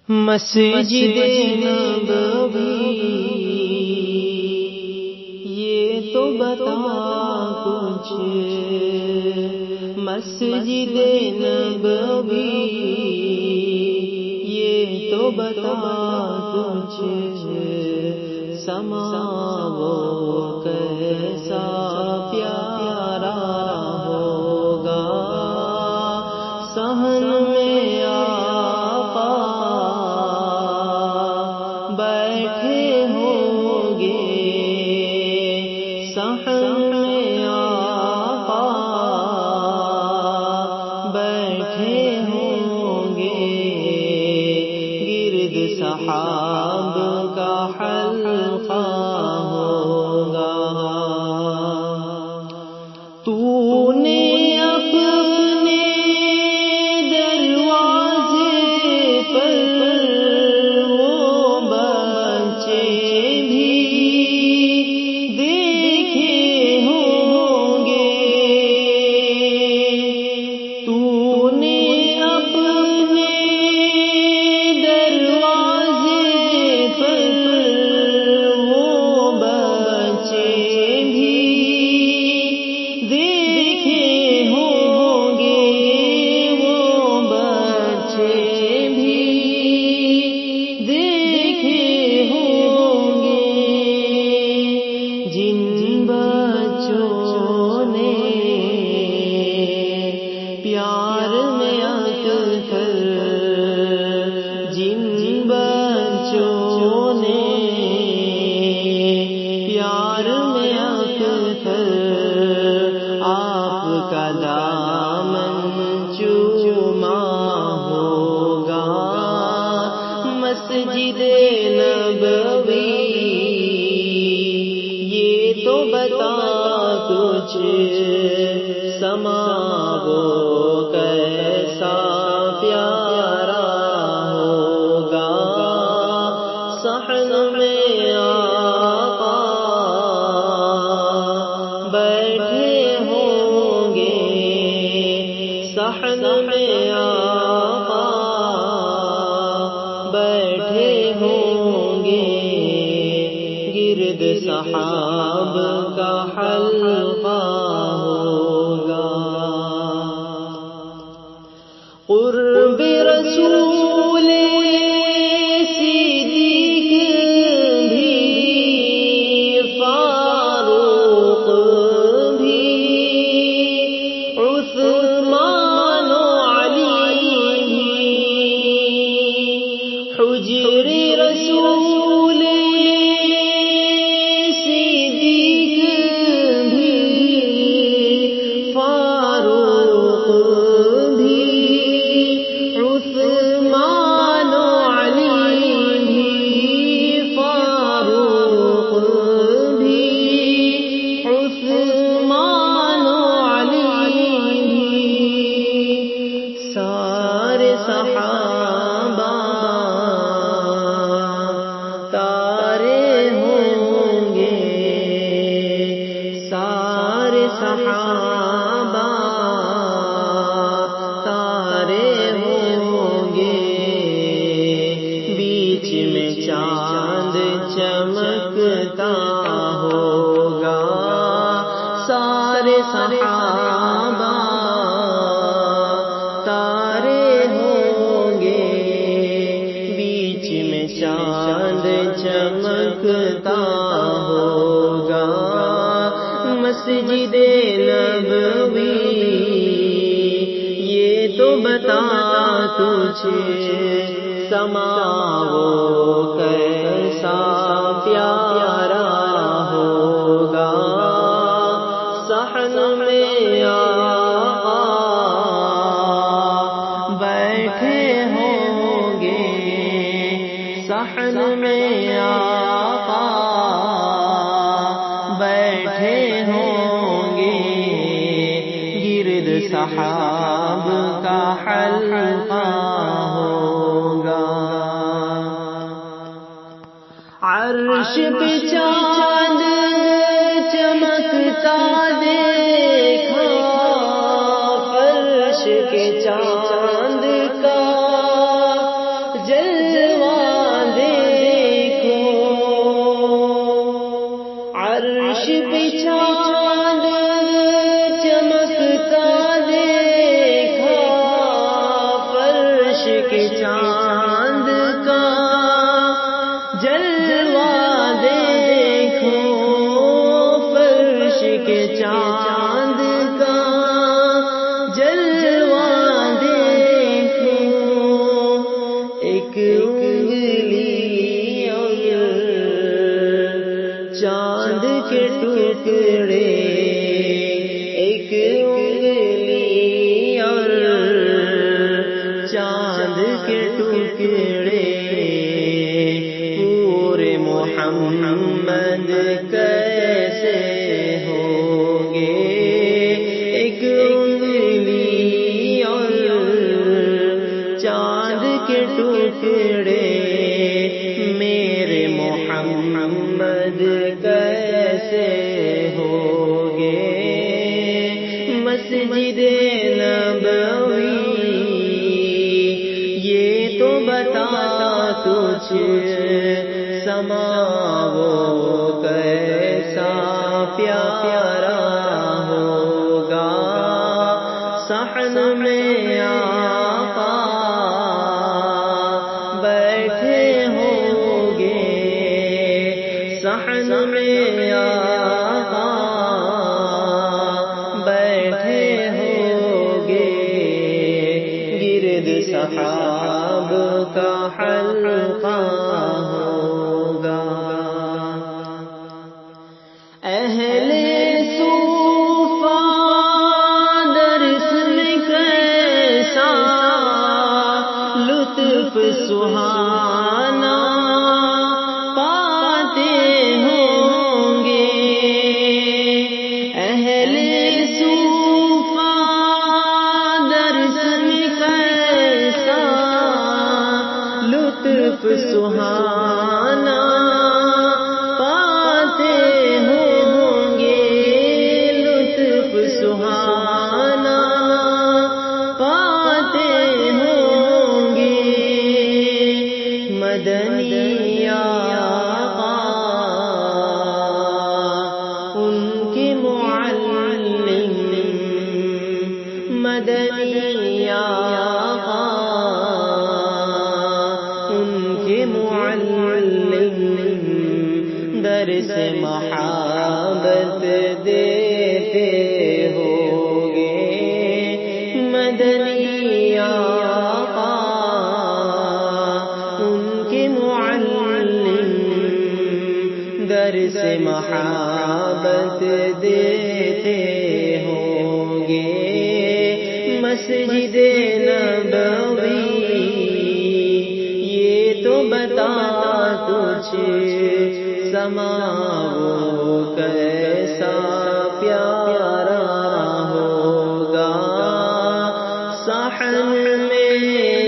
مسجد نبوی یہ تو بتا کچھ، مسجد نبوی یہ تو بتا کچھ، سما وہ کیسا پیارا ہوگا، صحن میں آقا بیٹھے ہوں گے، صحن میں آقا بیٹھے ہوں گے، گرد صحاب کا حلقہ ہوگا۔ تو نے اپنے دروازے پر وہ بچے بھی دیکھے ہوں گے، تو نے اپنے دروازے پر وہ بچے بھی دیکھے ہوں گے، وہ بچے بھی دیکھے ہوں گے، جن بچوں نے پیار میں اکثر، جن بچوں نے پیار میں اکثر آپ کا دامن چوما ہوگا، مسجد نبوی یہ تو بتا کچھ، سما وہ کیسا پیارا ہوگا، صحن میں آقا بیٹھے ہوں گے، صحن میں آقا بیٹھے ہوں گے، گرد صحاب کا حلقہ ہوگا۔ قرب رسول صدیق بھی، فاروق بھی، عثمان و علی بھی، حجر رسول صدیق بھی، فاروق بھی، عثمان و علی بھی، فاروق بھی، عثمان و علی بھی، سارے صحابہ تارے ہوں گے، سارے صحابہ تارے ہوں گے، بیچ میں چاند چمکتا ہوگا، سارے صحابہ تارے ہوں گے، بیچ میں چاند چمکتا ہوگا، مسجد نبوی یہ تو بتا کچھ، سما وہ کیسا پیارا ہوگا، صحن میں آقا بیٹھے ہوں گے، صحن میں آقا بیٹھے ہوں گے، گرد صحاب کا حلقہ ہوگا۔ عرش پہ چاند چمکتا دیکھا، فرش کے چاند کا جل کے چاند کا جلوہ دیکھو، فرش کے چاند کا جلوہ دیکھو، ایک انگلی اور چاند کے ٹکڑے، ایک انگلی اور چاند کے ٹکڑے، پورے محمد کیسے ہوں گے؟ ایک انگلی اور چاند کے ٹکڑے، میرے محمد کیسے ہوں گے؟ مسجد نبوی یہ تو بتا تجھ سما وہ کیسا پیارا ہوگا؟ صحن میں آقا بیٹھے ہوں گے، صحن میں آقا بیٹھے ہوں گے، گرد صحاب کا حلقہ ہوگا۔ اہل صوفہ درس میں کیسا لطف سہانا پاتے ہوں گے، اہل صوفہ درس میں کیسا لطف سہانا پاتے ہوں گے، لطف سہانا پاتے ہوں گے، مدنی آقا ان کے معلم، مدنی آقا ان کے معلم، درس محبت دیتے ہوں گے، مدنی آقا ان کے معلم، درس محبت دیتے ہوں گے۔ مسجد نبوی یہ تو بتا تجھ سما وہ کیسا پیارا ہوگا؟ صحن میں